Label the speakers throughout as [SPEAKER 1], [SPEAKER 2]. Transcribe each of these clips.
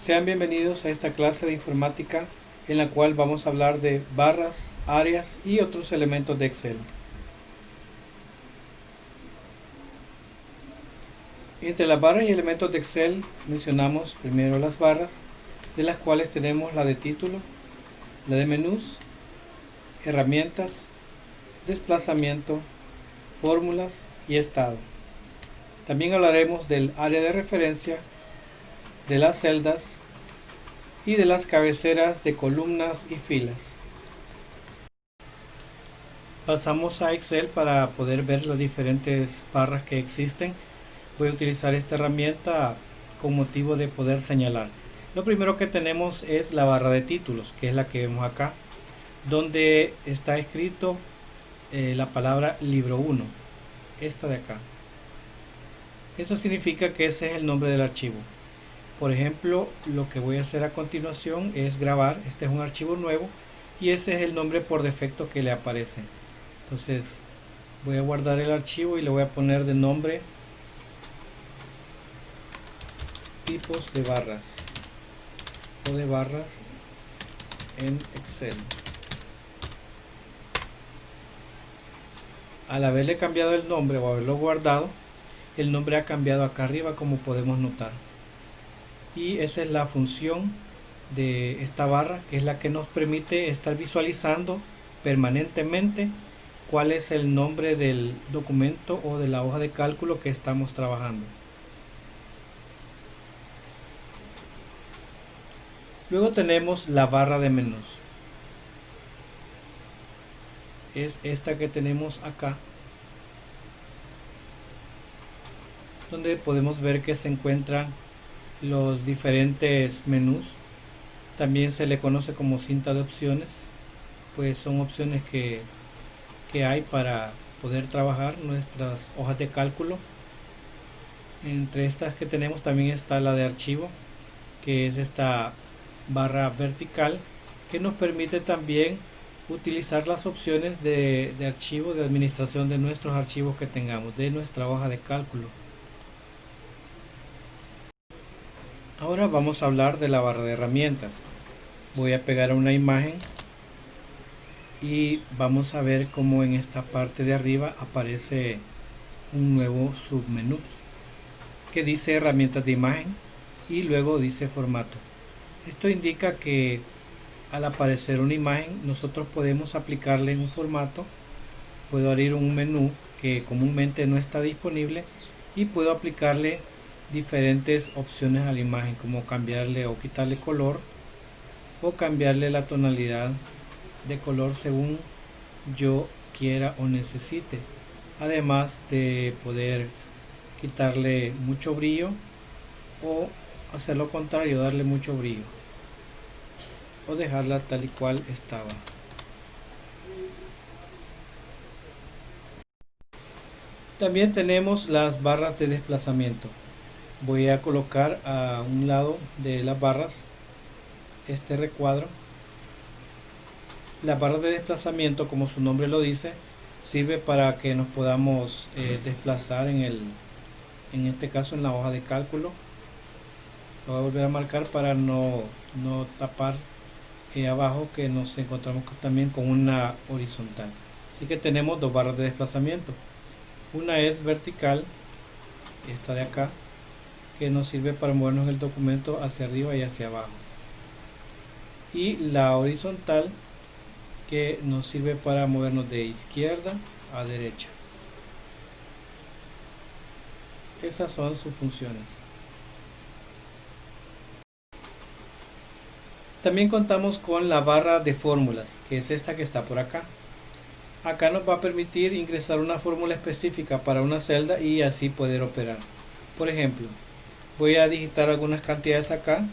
[SPEAKER 1] Sean bienvenidos a esta clase de informática en la cual vamos a hablar de barras, áreas y otros elementos de Excel. Entre las barras y elementos de Excel mencionamos primero las barras, de las cuales tenemos la de título, la de menús, herramientas, desplazamiento, fórmulas y estado. También hablaremos del área de referencia, de las celdas y de las cabeceras de columnas y filas. Pasamos a Excel para poder ver las diferentes barras que existen. Voy a utilizar esta herramienta con motivo de poder señalar. Lo primero que tenemos es la barra de títulos, que es la que vemos acá, donde está escrito la palabra libro 1, esta de acá. Eso significa que ese es el nombre del archivo. Por ejemplo, lo que voy a hacer a continuación es grabar. Este es un archivo nuevo y ese es el nombre por defecto que le aparece. Entonces voy a guardar el archivo y le voy a poner de nombre tipos de barras o de barras en Excel. Al haberle cambiado el nombre o haberlo guardado, el nombre ha cambiado acá arriba, como podemos notar. Y esa es la función de esta barra, que es la que nos permite estar visualizando permanentemente cuál es el nombre del documento o de la hoja de cálculo que estamos trabajando. Luego tenemos la barra de menús. Es esta que tenemos acá, donde podemos ver que se encuentran los diferentes menús. También se le conoce como cinta de opciones, pues son opciones que hay para poder trabajar nuestras hojas de cálculo. Entre estas que tenemos también está la de archivo, que es esta barra vertical que nos permite también utilizar las opciones de archivo, de administración de nuestros archivos que tengamos, de nuestra hoja de cálculo. Ahora vamos a hablar de la barra de herramientas. Voy a pegar una imagen y vamos a ver cómo en esta parte de arriba aparece un nuevo submenú que dice herramientas de imagen y luego dice formato. Esto indica que al aparecer una imagen nosotros podemos aplicarle un formato. Puedo abrir un menú que comúnmente no está disponible y puedo aplicarle diferentes opciones a la imagen, como cambiarle o quitarle color o cambiarle la tonalidad de color según yo quiera o necesite, además de poder quitarle mucho brillo o hacer lo contrario, darle mucho brillo o dejarla tal y cual estaba. También tenemos las barras de desplazamiento. Voy a colocar a un lado de las barras este recuadro. La barra de desplazamiento, como su nombre lo dice, sirve para que nos podamos desplazar en este caso en la hoja de cálculo. Lo voy a volver a marcar para no tapar abajo, que nos encontramos también con una horizontal. Así que tenemos dos barras de desplazamiento. Una es vertical, esta de acá, que nos sirve para movernos el documento hacia arriba y hacia abajo. Y la horizontal, que nos sirve para movernos de izquierda a derecha. Esas son sus funciones. También contamos con la barra de fórmulas, que es esta que está por acá. Acá nos va a permitir ingresar una fórmula específica para una celda y así poder operar. Por ejemplo, voy a digitar algunas cantidades acá.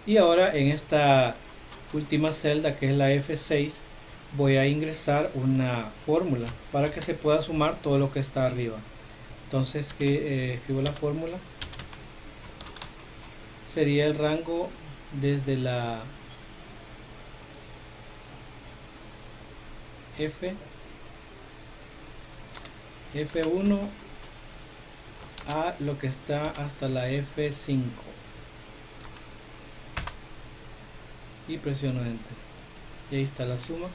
[SPEAKER 1] Y ahora en esta última celda, que es la F6, voy a ingresar una fórmula para que se pueda sumar todo lo que está arriba. Entonces escribo la fórmula. Sería el rango desde la F, F1 a lo que está hasta la F5 y presiono enter y ahí está la suma.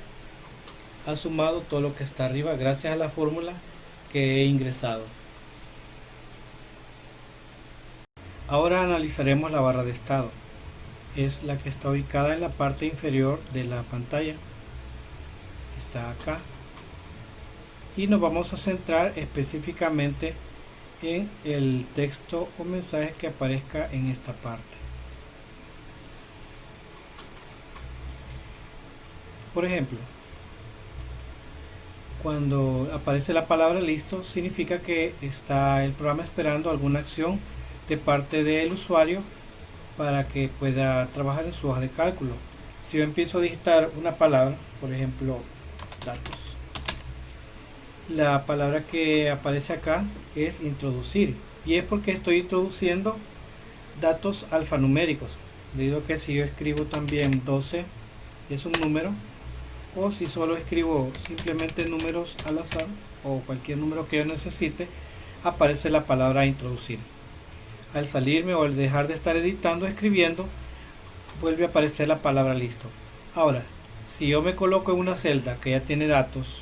[SPEAKER 1] Ha sumado todo lo que está arriba gracias a la fórmula que he ingresado. Ahora analizaremos la barra de estado. Es la que está ubicada en la parte inferior de la pantalla. Está acá. Y nos vamos a centrar específicamente en el texto o mensaje que aparezca en esta parte. Por ejemplo, cuando aparece la palabra listo, significa que está el programa esperando alguna acción de parte del usuario para que pueda trabajar en su hoja de cálculo. Si yo empiezo a digitar una palabra, por ejemplo, datos, la palabra que aparece acá es introducir, y es porque estoy introduciendo datos alfanuméricos, debido a que si yo escribo también 12 es un número, o si solo escribo simplemente números al azar o cualquier número que yo necesite, aparece la palabra introducir. Al salirme o al dejar de estar editando, escribiendo, vuelve a aparecer la palabra listo. Ahora, si yo me coloco en una celda que ya tiene datos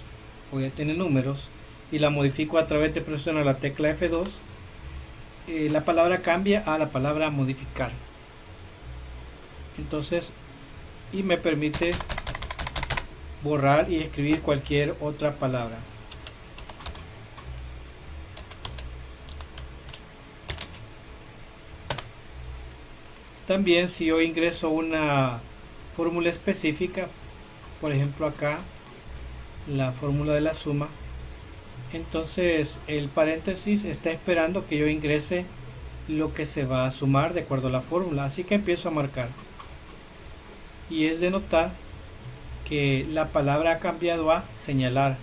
[SPEAKER 1] o ya tiene números y la modifico a través de presionar la tecla F2, la palabra cambia a la palabra modificar. Entonces, y me permite borrar y escribir cualquier otra palabra. También si yo ingreso una fórmula específica, por ejemplo acá la fórmula de la suma, entonces el paréntesis está esperando que yo ingrese lo que se va a sumar de acuerdo a la fórmula, así que empiezo a marcar, y es de notar que la palabra ha cambiado a señalar,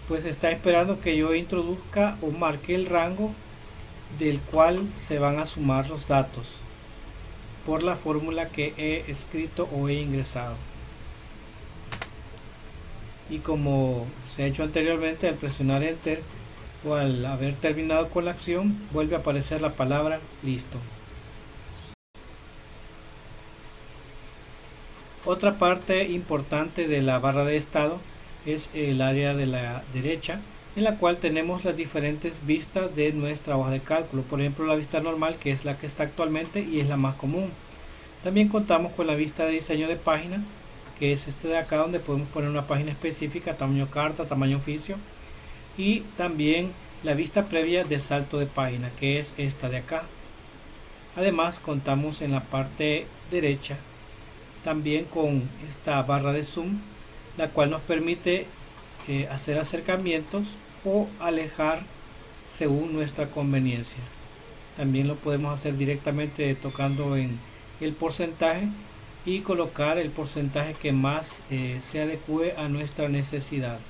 [SPEAKER 1] pues está esperando que yo introduzca o marque el rango del cual se van a sumar los datos por la fórmula que he escrito o he ingresado. Y como se ha hecho anteriormente, al presionar enter o al haber terminado con la acción, vuelve a aparecer la palabra listo. Otra parte importante de la barra de estado es el área de la derecha, en la cual tenemos las diferentes vistas de nuestra hoja de cálculo. Por ejemplo, la vista normal, que es la que está actualmente y es la más común. También contamos con la vista de diseño de página, que es este de acá, donde podemos poner una página específica, tamaño carta, tamaño oficio, y también la vista previa de salto de página, que es esta de acá. Además, contamos en la parte derecha también con esta barra de zoom, la cual nos permite hacer acercamientos o alejar según nuestra conveniencia. También lo podemos hacer directamente tocando en el porcentaje y colocar el porcentaje que más se adecue a nuestra necesidad.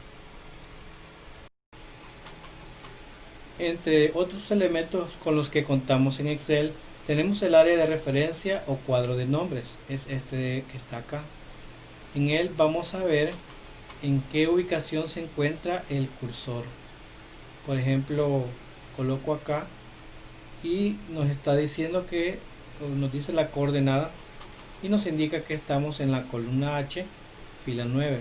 [SPEAKER 1] Entre otros elementos con los que contamos en Excel, tenemos el área de referencia o cuadro de nombres, es este que está acá. En él vamos a ver en qué ubicación se encuentra el cursor. Por ejemplo, coloco acá y nos está diciendo que nos dice la coordenada y nos indica que estamos en la columna H, fila 9.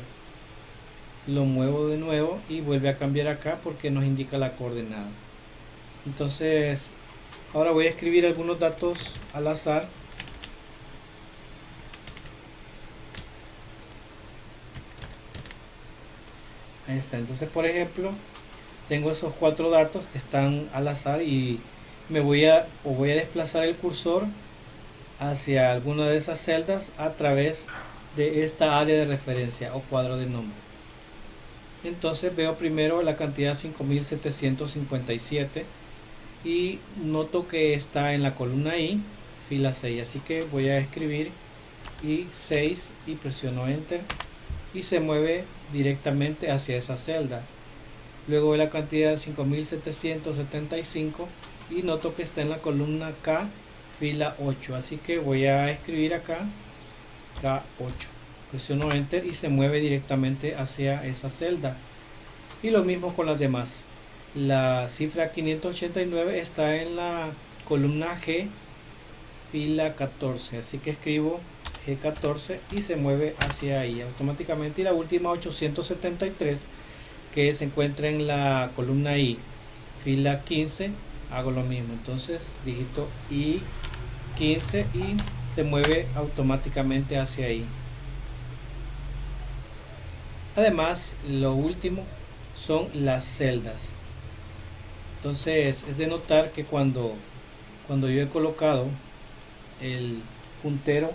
[SPEAKER 1] Lo muevo de nuevo y vuelve a cambiar acá porque nos indica la coordenada. Entonces, ahora voy a escribir algunos datos al azar. Ahí está. Entonces, por ejemplo, tengo esos 4 datos que están al azar y voy a desplazar el cursor hacia alguna de esas celdas a través de esta área de referencia o cuadro de nombre. Entonces veo primero la cantidad 5757 y noto que está en la columna I, fila 6, así que voy a escribir I6 y presiono enter y se mueve directamente hacia esa celda. Luego veo la cantidad 5775 y noto que está en la columna K, fila 8, así que voy a escribir acá K8, presiono enter y se mueve directamente hacia esa celda, y lo mismo con las demás. La cifra 589 está en la columna G, fila 14, así que escribo G14 y se mueve hacia ahí automáticamente. Y la última 873, que se encuentra en la columna I, fila 15, hago lo mismo, entonces digito I15 y se mueve automáticamente hacia ahí. Además, lo último son las celdas. Entonces es de notar que cuando yo he colocado el puntero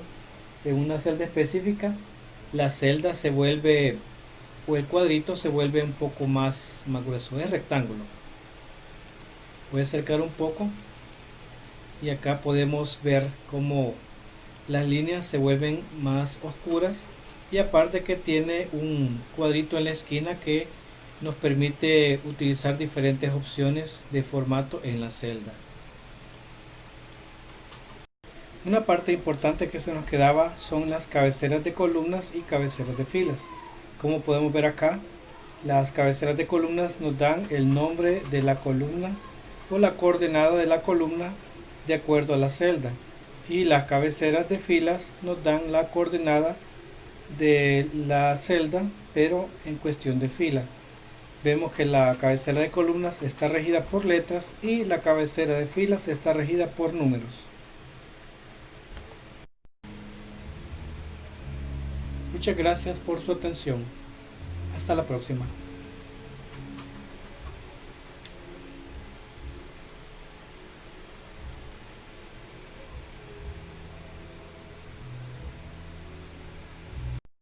[SPEAKER 1] en una celda específica, la celda se vuelve, o el cuadrito se vuelve un poco más grueso. Es rectángulo. Voy a acercar un poco y acá podemos ver cómo las líneas se vuelven más oscuras, y aparte que tiene un cuadrito en la esquina que nos permite utilizar diferentes opciones de formato en la celda. Una parte importante que se nos quedaba son las cabeceras de columnas y cabeceras de filas. Como podemos ver acá, las cabeceras de columnas nos dan el nombre de la columna o la coordenada de la columna de acuerdo a la celda, y las cabeceras de filas nos dan la coordenada de la celda pero en cuestión de fila. Vemos que la cabecera de columnas está regida por letras y la cabecera de filas está regida por números. Muchas gracias por su atención. Hasta la próxima.